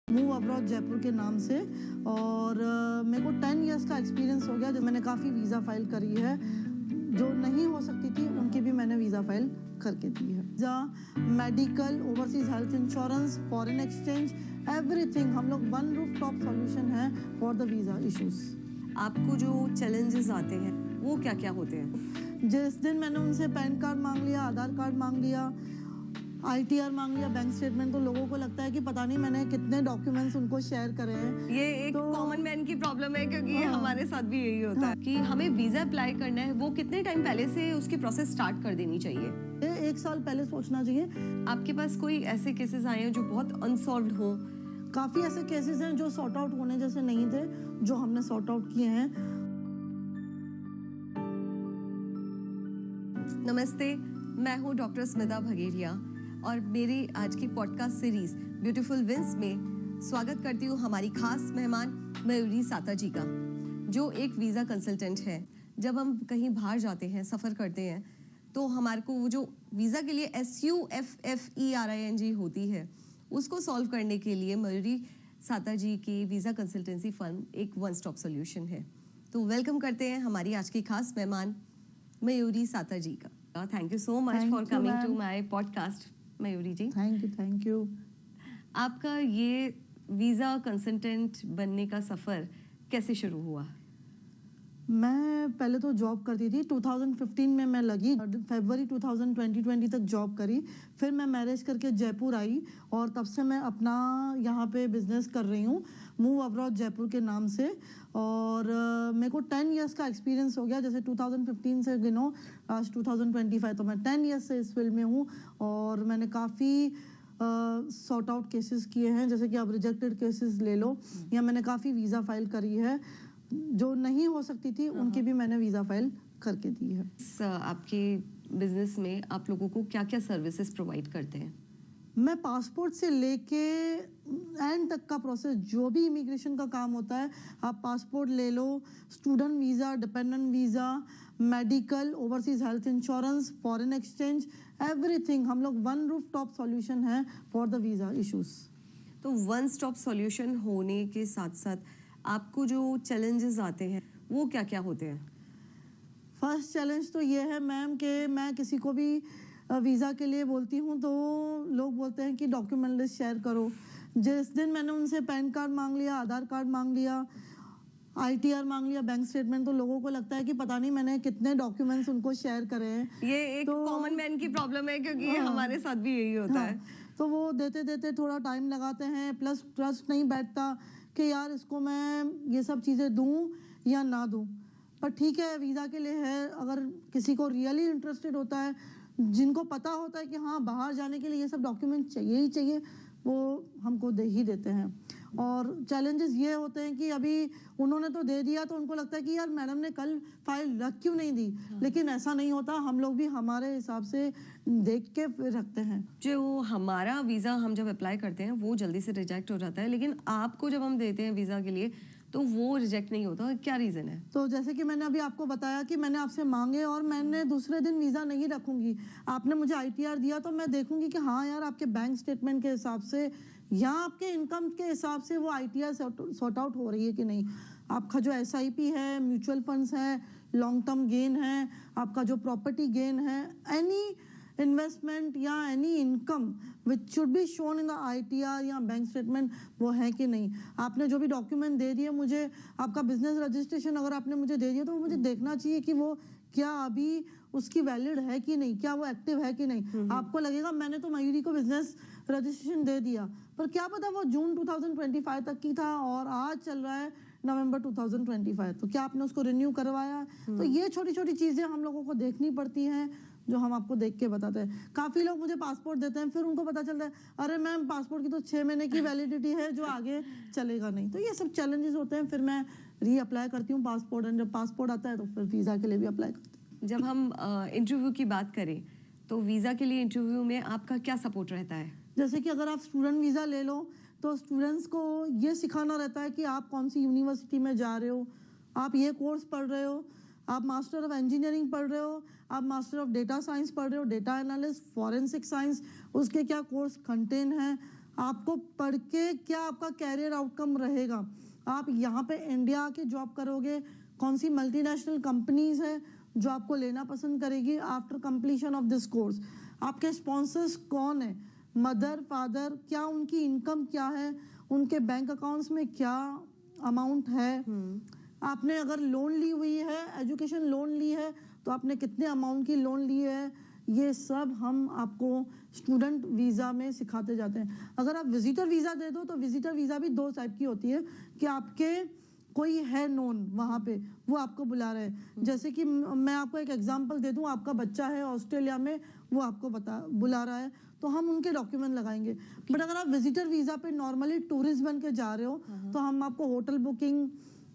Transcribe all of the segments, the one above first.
Move abroad Jaipur के नाम से। और मेरे को 10 इयर्स का एक्सपीरियंस हो गया जब मैंने काफ़ी वीज़ा फाइल करी है, जो नहीं हो सकती थी उनकी भी मैंने वीज़ा फाइल करके दी है। Visa, medical, overseas health insurance, foreign exchange, everything हम लोग वन रूफ टॉप सॉल्यूशन है फॉर द वीज़ा इश्यूज। आपको जो चैलेंजेस आते हैं वो क्या क्या होते हैं? जिस दिन मैंने उनसे पैन कार्ड मांग लिया, आधार कार्ड मांग लिया, ITR मांग लिया, बैंक स्टेटमेंट, तो लोगों को लगता है कि पता नहीं मैंने कितने डॉक्यूमेंट्स उनको शेयर करे हैं। ये एक कॉमन मैन की प्रॉब्लम है, क्योंकि हमारे साथ भी यही होता है कि हमें वीजा अप्लाई करना है, वो कितने टाइम पहले से उसकी प्रोसेस स्टार्ट कर देनी चाहिए? 1 साल पहले सोचना चाहिए। आपके पास कोई ऐसे केसेस आए हैं जो बहुत अनसॉल्व्ड हो? काफी ऐसे केसेस हैं जो सॉर्ट आउट होने जैसे नहीं थे, जो हमने सॉर्ट आउट किए हैं। नमस्ते, मैं हूँ डॉक्टर स्मिता भगेरिया और मेरी आज की पॉडकास्ट सीरीज ब्यूटीफुल विंस में स्वागत करती हूँ हमारी खास मेहमान मयूरी साता जी का, जो एक वीज़ा कंसल्टेंट है। जब हम कहीं बाहर जाते हैं, सफ़र करते हैं, तो हमारे को वो जो वीज़ा के लिए SUFFERING होती है, उसको सॉल्व करने के लिए मयूरी साता जी की वीज़ा कंसल्टेंसी फर्म एक वन स्टॉप सोल्यूशन है। तो वेलकम करते हैं हमारी आज की खास मेहमान मयूरी साता जी का। Thank you so much for coming to my podcast Mayuri ji. Thank you. आपका ये वीज़ा कंसल्टेंट बनने का सफ़र कैसे शुरू हुआ? मैं पहले तो जॉब करती थी। 2015 में मैं लगी, फरवरी 2020 तक जॉब करी। फिर मैं मैरिज करके जयपुर आई और तब से मैं अपना यहाँ पे बिजनेस कर रही हूँ, मूव अब्रॉड जयपुर के नाम से। और मेरे को 10 इयर्स का एक्सपीरियंस हो गया, जैसे 2015 से गिनो आज 2025, तो मैं 10 इयर्स से इस फील्ड में हूँ। और मैंने काफ़ी सॉर्ट आउट केसेस किए हैं, जैसे कि आप रिजेक्टेड केसेस ले लो, या मैंने काफ़ी वीज़ा फाइल करी है, जो नहीं हो सकती थी उनकी भी मैंने वीज़ा फाइल करके दी है। आपके बिजनेस में आप लोगों को क्या क्या सर्विसेज प्रोवाइड करते हैं? मैं पासपोर्ट से लेके एंड तक का प्रोसेस, जो भी इमिग्रेशन का काम होता है, आप पासपोर्ट ले लो, student visa, dependent visa, medical, overseas health insurance, foreign exchange, everything हम लोग वन रूफ टॉप सॉल्यूशन है फॉर द वीज़ा इश्यूज। तो वन स्टॉप सॉल्यूशन होने के साथ साथ आपको जो चैलेंजेस आते हैं वो क्या क्या होते हैं? फर्स्ट चैलेंज तो ये है मैम कि मैं किसी को भी वीज़ा के लिए बोलती हूँ तो लोग बोलते हैं कि डॉक्यूमेंट लिस्ट शेयर करो। जिस दिन मैंने उनसे पैन कार्ड मांग लिया, आधार कार्ड मांग लिया, ITR मांग लिया, बैंक स्टेटमेंट, तो लोगों को लगता है कि पता नहीं मैंने कितने डॉक्यूमेंट्स उनको शेयर करे हैं। ये एक कॉमन मैन की प्रॉब्लम है, क्योंकि हमारे साथ भी यही होता है। तो वो देते देते थोड़ा टाइम लगाते हैं, प्लस ट्रस्ट नहीं बैठता कि यार इसको मैं ये सब चीज़ें दूं या ना दूं। पर ठीक है, वीज़ा के लिए है। अगर किसी को रियली इंटरेस्टेड होता है, जिनको पता होता है कि हाँ बाहर जाने के लिए ये सब डॉक्यूमेंट चाहिए ही चाहिए, वो हमको दे ही देते हैं। और चैलेंजेस ये होते हैं कि अभी उन्होंने तो दे दिया तो उनको लगता है कि यार मैडम ने कल फाइल रख क्यों नहीं दी। लेकिन ऐसा नहीं होता, हम लोग भी हमारे हिसाब से देख के रखते हैं। जो हमारा वीज़ा हम जब अप्लाई करते हैं वो जल्दी से रिजेक्ट हो जाता है, लेकिन आपको जब हम देते हैं वीज़ा के लिए तो वो रिजेक्ट नहीं होता। क्या रीज़न है? तो जैसे कि मैंने अभी आपको बताया कि मैंने आपसे मांगे और मैंने दूसरे दिन वीज़ा नहीं रखूंगी। आपने मुझे ITR दिया तो मैं देखूंगी कि हाँ यार आपके बैंक स्टेटमेंट के हिसाब से या आपके इनकम के हिसाब से वो ITR सॉर्ट आउट हो रही है कि नहीं। आपका जो SIP है, म्यूचुअल फंड्स है, लॉन्ग टर्म गेन है, आपका जो प्रॉपर्टी गेन है, एनी इन्वेस्टमेंट या any income which should be shown in the ITR या बैंक स्टेटमेंट, वो है कि नहीं। आपने जो भी डॉक्यूमेंट दे दिए मुझे, आपका बिजनेस रजिस्ट्रेशन अगर आपने मुझे दे दिया तो मुझे देखना चाहिए कि वो क्या अभी उसकी वैलिड है कि नहीं, क्या वो एक्टिव है कि नहीं। आपको लगेगा मैंने तो मयूरी को बिजनेस रजिस्ट्रेशन दे दिया, पर क्या पता वो जून 2025 तक की था और आज चल रहा है नवंबर 2025, तो क्या आपने उसको रिन्यू करवाया? तो ये छोटी छोटी चीज़ें हम लोगों को देखनी पड़ती हैं, जो हम आपको देख के बताते हैं। काफ़ी लोग मुझे पासपोर्ट देते हैं, फिर उनको पता चलता है अरे मैम पासपोर्ट की तो 6 महीने की वैलिडिटी है, जो आगे चलेगा नहीं। तो ये सब चैलेंजेस होते हैं। फिर मैं रीअप्लाई करती हूँ पासपोर्ट, एंड जब पासपोर्ट आता है तो फिर वीज़ा के लिए भी अप्लाई करती हूँ। जब हम इंटरव्यू की बात करें तो वीज़ा के लिए इंटरव्यू में आपका क्या सपोर्ट रहता है? जैसे कि अगर आप स्टूडेंट वीज़ा ले लो तो स्टूडेंट्स को ये सिखाना रहता है कि आप कौन सी यूनिवर्सिटी में जा रहे हो, आप ये कोर्स पढ़ रहे हो, आप मास्टर ऑफ इंजीनियरिंग पढ़ रहे हो, आप मास्टर ऑफ डेटा साइंस पढ़ रहे हो, डेटा एनालिस्ट, फॉरेंसिक साइंस, उसके क्या कोर्स कंटेन है, आपको पढ़ के क्या आपका कैरियर आउटकम रहेगा, आप यहाँ पे इंडिया आके जॉब करोगे, कौन सी मल्टीनेशनल कंपनीज है जो आपको लेना पसंद करेगी after completion of this course, आपके स्पॉन्सर्स कौन है, मदर फादर, क्या उनकी इनकम क्या है, उनके बैंक अकाउंट्स में क्या अमाउंट है, आपने अगर लोन ली हुई है, एजुकेशन लोन ली है तो आपने कितने अमाउंट की लोन ली है, ये सब हम आपको स्टूडेंट वीज़ा में सिखाते जाते हैं। अगर आप विजिटर वीज़ा दे दो तो विजिटर वीज़ा भी 2 टाइप की होती है कि आपके कोई है नोन वहाँ पे, वो आपको बुला रहे हैं। जैसे कि मैं आपको एक एग्जांपल दे दूँ, आपका बच्चा है ऑस्ट्रेलिया में, वो आपको बुला रहा है, तो हम उनके डॉक्यूमेंट लगाएंगे। बट अगर आप विजिटर वीज़ा पे नॉर्मली टूरिस्ट बन के जा रहे हो तो हम आपको होटल बुकिंग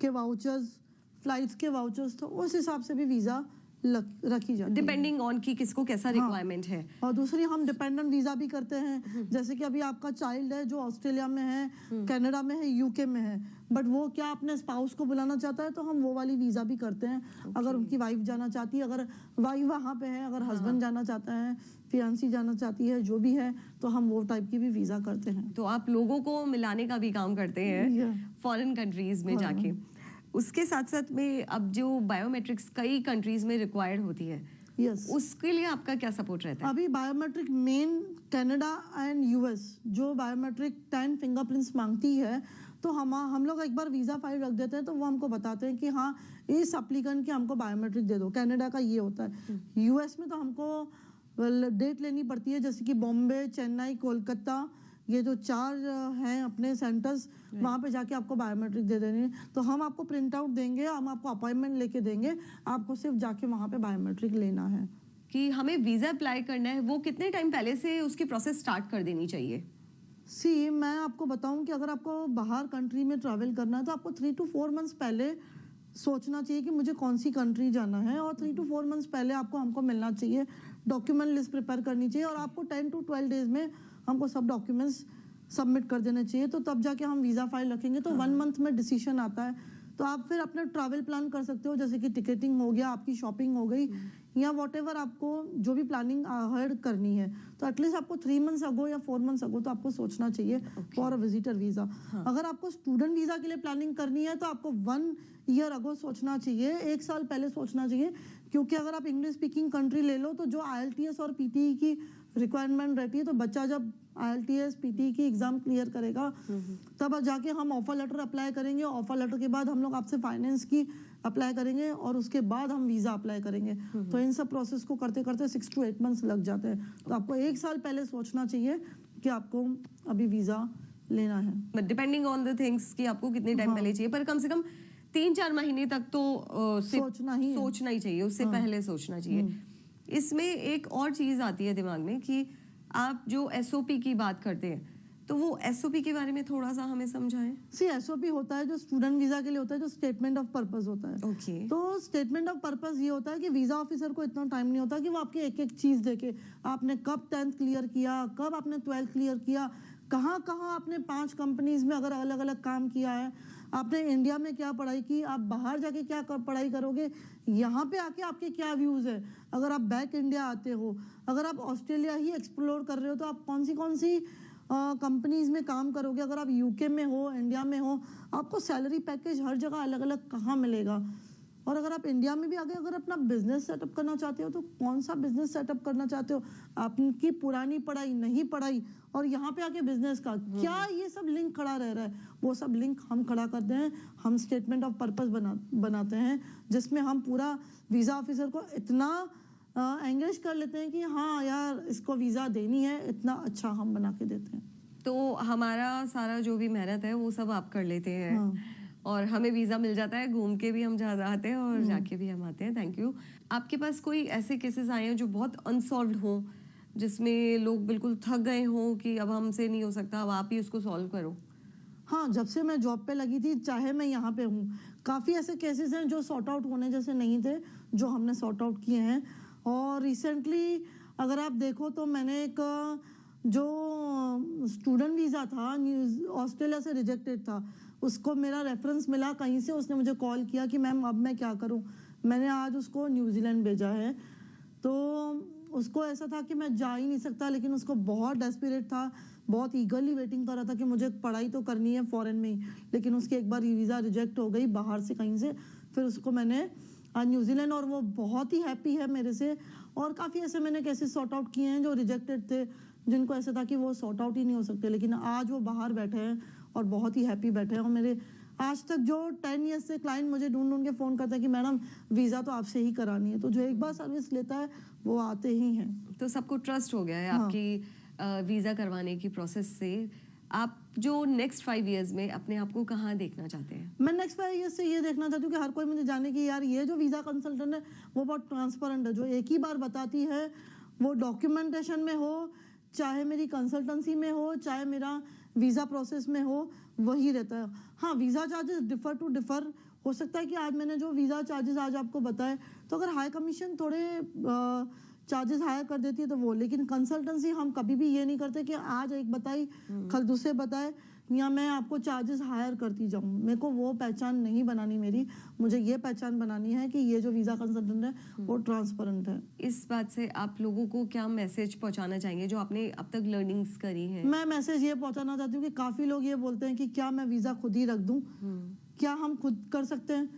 के वाउचर्स, फ्लाइट्स के वाउचर्स, तो उस हिसाब से भी वीज़ा रखी जाती है, डिपेंडिंग ऑन कि किसको कैसा रिक्वायरमेंट है। और दूसरी हम डिपेंडेंट वीजा भी करते हैं। जैसे कि अभी आपका चाइल्ड है जो ऑस्ट्रेलिया में है, कनाडा में है, यूके में है, बट वो क्या अपने स्पाउस को बुलाना चाहता है तो हम वो वाली वीजा भी करते हैं। अगर उनकी वाइफ जाना चाहती है, अगर वाइफ वहाँ पे है, अगर हस्बैंड जाना चाहता है, फियांसी जाना चाहती है, जो भी है, तो हम वो टाइप की भी वीजा करते हैं। तो आप लोगों को मिलाने का भी काम करते हैं फॉरेन कंट्रीज में जाके। उसके साथ साथ में अब जो बायोमेट्रिक्स कई कंट्रीज में रिक्वायर्ड होती है, उसके लिए आपका क्या सपोर्ट रहता है? अभी biometric main Canada and US जो बायोमेट्रिक 10 फिंगरप्रिंट्स मांगती है, तो हम लोग एक बार वीज़ा फाइल रख देते हैं तो वो हमको बताते हैं कि हाँ इस एप्लीकेंट के हमको बायोमेट्रिक दे दो। कनाडा का ये होता है। यूएस में तो हमको डेट लेनी पड़ती है, जैसे कि बॉम्बे, चेन्नई, कोलकाता, ये जो 4 हैं अपने सेंटर्स, वहाँ पे जाके आपको बायोमेट्रिक दे देनी है। तो हम आपको प्रिंट आउट देंगे, हम आपको अपॉइंटमेंट लेके देंगे, आपको सिर्फ जाके वहाँ पे बायोमेट्रिक लेना है। कि हमें वीज़ा अप्लाई करना है, वो कितने टाइम पहले से उसकी प्रोसेस स्टार्ट कर देनी चाहिए? मैं आपको बताऊं कि अगर आपको बाहर कंट्री में ट्रैवल करना है तो आपको 3 to 4 मंथ्स पहले सोचना चाहिए कि मुझे कौन सी कंट्री जाना है, और 3 to 4 मंथ्स पहले आपको हमको मिलना चाहिए, डॉक्यूमेंट लिस्ट प्रिपेयर करनी चाहिए, और आपको 10 to 12 डेज में हमको सब डॉक्यूमेंट्स सबमिट कर देने चाहिए। तो तब जाके हम वीज़ा फाइल रखेंगे तो 1 मंथ में डिसीजन आता है। तो आप फिर अपना ट्रैवल प्लान कर सकते हो, जैसे कि टिकटिंग हो गया, आपकी शॉपिंग हो गई, या वॉटेवर आपको जो भी प्लानिंग अहेड करनी है, तो एटलीस्ट आपको 3 मंथ्स अगो या 4 मंथ्स अगो तो आपको सोचना चाहिए फॉर अ विजिटर वीज़ा। अगर आपको स्टूडेंट वीज़ा के लिए प्लानिंग करनी है तो आपको 1 ईयर अगो सोचना चाहिए, 1 साल पहले सोचना चाहिए, क्योंकि अगर आप इंग्लिश स्पीकिंग कंट्री ले लो तो जो IELTS और PTE की रिक्वायरमेंट रहती है, तो बच्चा जब IELTS PTE की एग्जाम क्लियर करेगा तब जाके हम ऑफर लेटर अप्लाई करेंगे। ऑफर लेटर के बाद हम लोग आपसे फाइनेंस की अप्लाई करेंगे और उसके बाद हम वीज़ा अप्लाई करेंगे। तो इन सब प्रोसेस को करते करते 6 to 8 मंथ्स लग जाते हैं। तो आपको 1 साल पहले सोचना चाहिए कि आपको अभी वीज़ा लेना है, डिपेंडिंग ऑन द थिंग्स कि आपको कितने टाइम पहले चाहिए, पर कम से कम 3-4 महीने तक तो सोचना ही चाहिए, उससे पहले सोचना चाहिए। इसमें एक और चीज आती है दिमाग में कि आप जो SOP की बात करते हैं, तो वो SOP के बारे में थोड़ा सा हमें समझाएं। SOP होता है जो स्टूडेंट वीजा के लिए होता है, जो स्टेटमेंट ऑफ पर्पस होता है। तो स्टेटमेंट ऑफ पर्पस ये होता है कि वीजा ऑफिसर को इतना टाइम नहीं होता कि वो आपकी एक एक चीज देखे, आपने कब 10th क्लियर किया, कब आपने 12th क्लियर किया, कहाँ कहाँ आपने 5 कंपनीज में अगर अलग अलग काम किया है, आपने इंडिया में क्या पढ़ाई की, आप बाहर जाके क्या पढ़ाई करोगे, यहाँ पे आके आपके क्या व्यूज है, अगर आप बैक इंडिया आते हो, अगर आप ऑस्ट्रेलिया ही एक्सप्लोर कर रहे हो तो आप कौन सी कंपनीज में काम करोगे, अगर आप यूके में हो, इंडिया में हो, आपको सैलरी पैकेज हर जगह अलग अलग कहाँ मिलेगा, और अगर आप इंडिया में भी आगे अगर अपना बिजनेस सेटअप करना चाहते हो तो कौन सा बिजनेस सेटअप करना चाहते हो, आपकी पुरानी पढ़ाई, नहीं पढ़ाई, और यहाँ पे आके बिजनेस का क्या ये सब लिंक खड़ा रह रहा है, वो सब लिंक हम खड़ा करते हैं। हम स्टेटमेंट ऑफ पर्पस बनाते हैं जिसमें हम पूरा वीज़ा ऑफिसर को इतना एंगेज कर लेते हैं कि हाँ यार इसको वीज़ा देनी है, इतना अच्छा हम बना के देते हैं। तो हमारा सारा जो भी मेहनत है वो सब आप कर लेते हैं, और हमें वीज़ा मिल जाता है, घूम के भी हम जाते हैं और जाके भी हम आते हैं। Thank you. आपके पास कोई ऐसे केसेस आए हैं जो बहुत अनसॉल्व्ड हों, जिसमें लोग बिल्कुल थक गए हों कि अब हमसे नहीं हो सकता, अब आप ही उसको सॉल्व करो? हाँ, जब से मैं जॉब पे लगी थी, चाहे मैं यहाँ पे हूँ, काफ़ी ऐसे केसेस हैं जो सॉर्ट आउट होने जैसे नहीं थे, जो हमने सॉर्ट आउट किए हैं। और रिसेंटली अगर आप देखो तो मैंने एक जो स्टूडेंट वीज़ा था, ऑस्ट्रेलिया से रिजेक्टेड था, उसको मेरा रेफरेंस मिला कहीं से, उसने मुझे कॉल किया कि मैम अब मैं क्या करूं। मैंने आज उसको न्यूजीलैंड भेजा है। तो उसको ऐसा था कि मैं जा ही नहीं सकता, लेकिन उसको बहुत डेस्परेट था, बहुत ईगरली वेटिंग कर रहा था कि मुझे पढ़ाई तो करनी है फॉरेन में ही। लेकिन उसकी एक बार वीज़ा रिजेक्ट हो गई बाहर से कहीं से, फिर उसको मैंने न्यूजीलैंड, और वो बहुत ही हैप्पी है मेरे से। और काफ़ी ऐसे मैंने केसेस सॉर्ट आउट किए हैं जो रिजेक्टेड थे, जिनको ऐसा था कि वो सॉर्ट आउट ही नहीं हो सकते, लेकिन आज वो बाहर बैठे हैं और बहुत ही हैप्पी बैठे हैं। और मेरे आज तक जो 10 ईयर्स से क्लाइंट मुझे ढूंढ ढूंढ के फ़ोन करता है कि मैडम वीज़ा तो आपसे ही करानी है, तो जो एक बार सर्विस लेता है वो आते ही हैं। तो सबको ट्रस्ट हो गया है हाँ। आपकी वीज़ा करवाने की प्रोसेस से। आप जो नेक्स्ट 5 इयर्स में अपने आप को कहाँ देखना चाहते हैं? मैं नेक्स्ट 5 ईयर्स से ये देखना चाहती हूँ कि हर कोई मुझे जाने की, यार ये जो वीज़ा कंसल्टेंट है वो बहुत ट्रांसपेरेंट है, जो एक ही बार बताती है, वो डॉक्यूमेंटेशन में हो, चाहे मेरी कंसल्टेंसी में हो, चाहे मेरा वीज़ा प्रोसेस में हो, वही रहता है। हाँ, वीज़ा चार्जेस डिफ़र हो सकता है कि आज मैंने जो वीज़ा चार्जेस आज आपको बताए, तो अगर हाई कमीशन थोड़े चार्जेस हायर कर देती है तो वो, लेकिन कंसल्टेंसी हम कभी भी ये नहीं करते कि आज एक बताई कल दूसरे बताए, या मैं आपको चार्जेस हायर करती जाऊँ। मेरे को वो पहचान नहीं बनानी मेरी, मुझे ये पहचान बनानी है कि ये जो वीज़ा कंसल्टेंट है वो ट्रांसपेरेंट है। इस बात से आप लोगों को क्या मैसेज पहुंचाना चाहेंगे जो आपने अब तक लर्निंग्स करी हैं? मैं मैसेज ये पहुंचाना चाहती हूँ कि काफ़ी लोग ये बोलते हैं कि क्या मैं वीज़ा खुद ही रख दूँ, क्या हम खुद कर सकते हैं?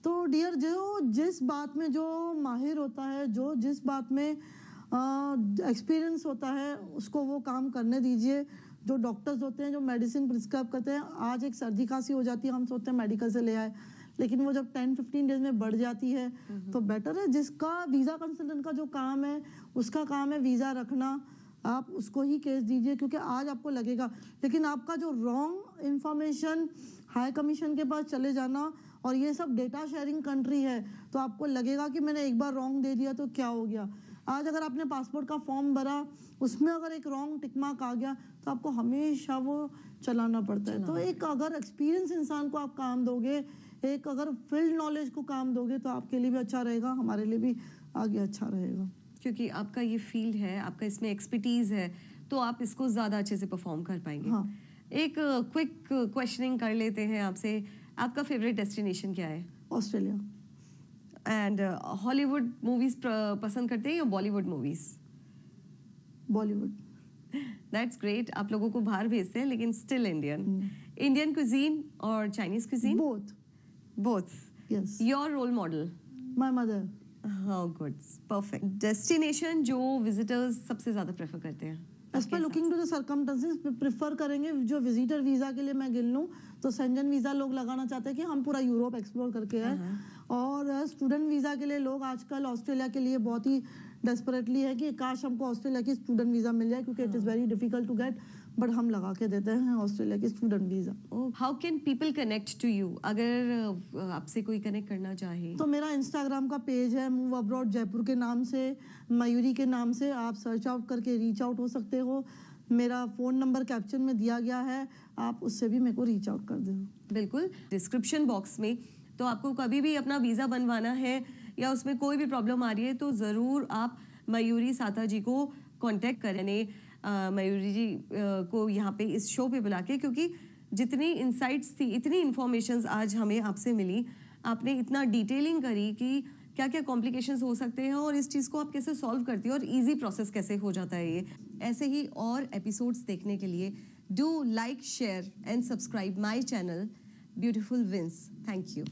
तो डियर, जो जिस बात में जो माहिर होता है, जो जिस बात में एक्सपीरियंस होता है, उसको वो काम करने दीजिए। जो डॉक्टर्स होते हैं, जो मेडिसिन प्रिस्क्राइब करते हैं, आज एक सर्दी खांसी हो जाती है, हम सोचते हैं मेडिकल से ले आए, लेकिन वो जब 10-15 डेज में बढ़ जाती है तो बेटर है। जिसका वीज़ा कंसल्टेंट का जो काम है, उसका काम है वीज़ा रखना, आप उसको ही केस दीजिए, क्योंकि आज आपको लगेगा, लेकिन आपका जो रॉन्ग इंफॉर्मेशन हाई कमीशन के पास चले जाना, और ये सब डेटा शेयरिंग कंट्री है, तो आपको लगेगा कि मैंने एक बार रॉन्ग दे दिया तो क्या हो गया। आज अगर आपने पासपोर्ट का फॉर्म भरा, उसमें अगर एक रॉन्ग टिक मार्क आ गया तो आपको हमेशा वो चलाना पड़ता है। तो एक अगर एक्सपीरियंस इंसान को आप काम दोगे, एक अगर फील्ड नॉलेज को काम दोगे, तो आपके लिए भी अच्छा रहेगा, हमारे लिए भी आगे अच्छा रहेगा। क्योंकि आपका ये फील्ड है, आपका इसमें एक्सपर्टीज है, तो आप इसको ज़्यादा अच्छे से परफॉर्म कर पाएंगे। हाँ। एक क्विक क्वेश्चनिंग कर लेते हैं आपसे। आपका फेवरेट डेस्टिनेशन क्या है? ऑस्ट्रेलिया। एंड हॉलीवुड मूवीज पसंद करते हैं या Bollywood movies? Bollywood. That's great. आप लोगों को बाहर भेजते हैं लेकिन स्टिल इंडियन। इंडियन कुजीन और Chinese cuisine? Both. Yes. Your role model? My mother. How good, perfect. Destination जो विजिटर्स सबसे ज्यादा प्रेफर करते हैं? As per looking to the circumstances prefer करेंगे। जो विजिटर वीज़ा के लिए मैं गिन लूँ तो सेंजन वीज़ा लोग लगाना चाहते हैं कि हम पूरा यूरोप एक्सप्लोर करके आए, और स्टूडेंट वीज़ा के लिए लोग आजकल ऑस्ट्रेलिया के लिए बहुत ही डेस्परेटली है कि काश हमको ऑस्ट्रेलिया की स्टूडेंट वीज़ा मिल जाए, क्योंकि it is very difficult to get, but हम लगा के देते हैं ऑस्ट्रेलिया की student visa. How can people connect to you? अगर आपसे कोई कनेक्ट करना चाहे तो मेरा इंस्टाग्राम का पेज है मूव अब्रॉड जयपुर के नाम से, मयूरी के नाम से, आप सर्च आउट करके रीच आउट हो सकते हो। मेरा फ़ोन नंबर कैप्शन में दिया गया है, आप उससे भी मेरे को रीच आउट कर दो। बिल्कुल, डिस्क्रिप्शन बॉक्स में। तो आपको कभी भी अपना वीज़ा बनवाना है या उसमें कोई भी प्रॉब्लम आ रही है तो ज़रूर आप मयूरी साता जी को कांटेक्ट करें। मयूरी जी को यहाँ पे इस शो पे बुला के, क्योंकि जितनी इंसाइट्स थी, इतनी इन्फॉर्मेशंस आज हमें आपसे मिली, आपने इतना डिटेलिंग करी कि क्या क्या कॉम्प्लिकेशंस हो सकते हैं और इस चीज़ को आप कैसे सॉल्व करती है और इजी प्रोसेस कैसे हो जाता है ये। ऐसे ही और एपिसोड्स देखने के लिए do like, share and subscribe my channel beautiful विंस। Thank you.